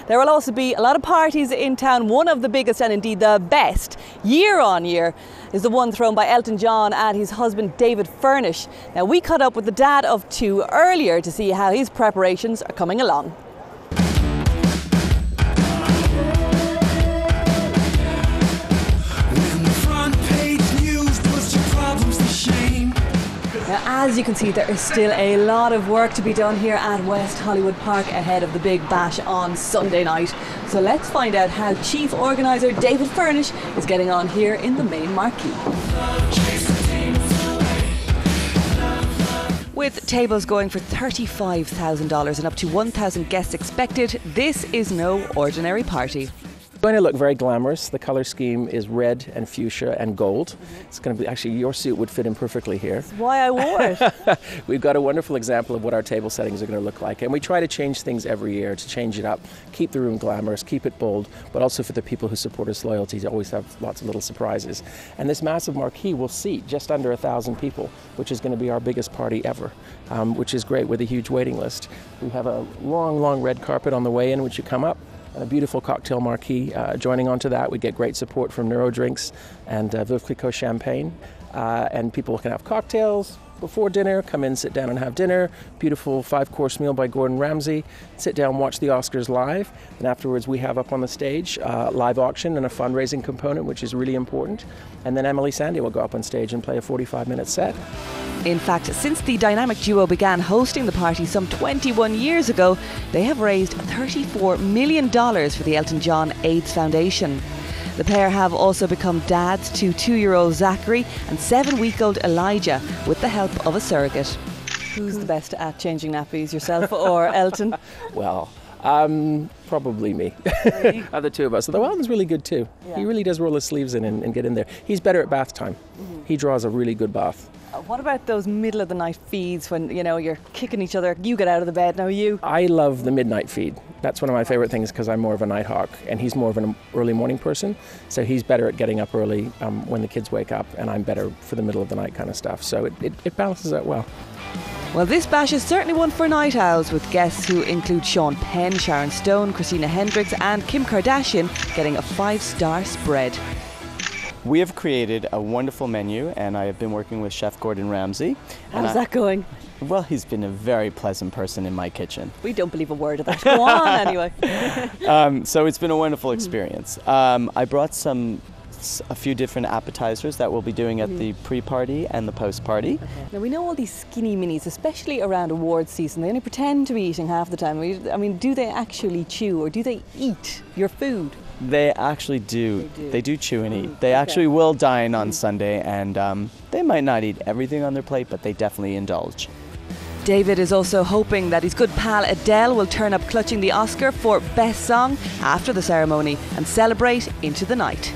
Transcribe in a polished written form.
There will also be a lot of parties in town. One of the biggest and indeed the best year on year is the one thrown by Elton John and his husband David Furnish. Now, we caught up with the dad of two earlier to see how his preparations are coming along. Now, as you can see, there is still a lot of work to be done here at West Hollywood Park ahead of the big bash on Sunday night. So let's find out how Chief Organiser David Furnish is getting on here in the main marquee. With tables going for $35,000 and up to 1,000 guests expected, this is no ordinary party. It's going to look very glamorous. The color scheme is red and fuchsia and gold. It's going to be, actually, your suit would fit in perfectly here. That's why I wore it. We've got a wonderful example of what our table settings are going to look like, and we try to change things every year to change it up, keep the room glamorous, keep it bold, but also for the people who support us loyalty to always have lots of little surprises. And this massive marquee will seat just under 1,000 people, which is going to be our biggest party ever, which is great with a huge waiting list. We have a long red carpet on the way in, which you come up. And a beautiful cocktail marquee joining onto that. We get great support from Neuro Drinks and Veuve Clicquot Champagne. And people can have cocktails before dinner, come in, sit down and have dinner. Beautiful 5-course meal by Gordon Ramsay. Sit down, watch the Oscars live. And afterwards we have up on the stage live auction and a fundraising component, which is really important. And then Emily Sandé will go up on stage and play a 45-minute set. In fact, since the dynamic duo began hosting the party some 21 years ago, they have raised $34 million for the Elton John AIDS Foundation. The pair have also become dads to 2-year-old Zachary and 7-week-old Elijah with the help of a surrogate. Who's the best at changing nappies, yourself or Elton? Well, probably me. Really? The two of us. Although Elton's really good too. Yeah. He really does roll his sleeves in and get in there. He's better at bath time. He draws a really good bath. What about those middle of the night feeds when, you know, you're kicking each other, you get out of the bed, now you? I love the midnight feed. That's one of my favorite things because I'm more of a night hawk and he's more of an early morning person. So he's better at getting up early when the kids wake up, and I'm better for the middle of the night kind of stuff. So it balances out well. Well, this bash is certainly one for night owls, with guests who include Sean Penn, Sharon Stone, Christina Hendricks and Kim Kardashian getting a 5-star spread. We have created a wonderful menu, and I have been working with Chef Gordon Ramsay. How's that going? Well, he's been a very pleasant person in my kitchen. We don't believe a word of that. Go on anyway. So it's been a wonderful experience. I brought a few different appetizers that we'll be doing at the pre-party and the post-party. Okay. Now, we know all these skinny minis, especially around awards season, they only pretend to be eating half the time. I mean, do they actually chew or do they eat your food? They actually do. They do chew and eat. They actually will dine on Sunday, and they might not eat everything on their plate, but they definitely indulge. David is also hoping that his good pal Adele will turn up clutching the Oscar for Best Song after the ceremony and celebrate into the night.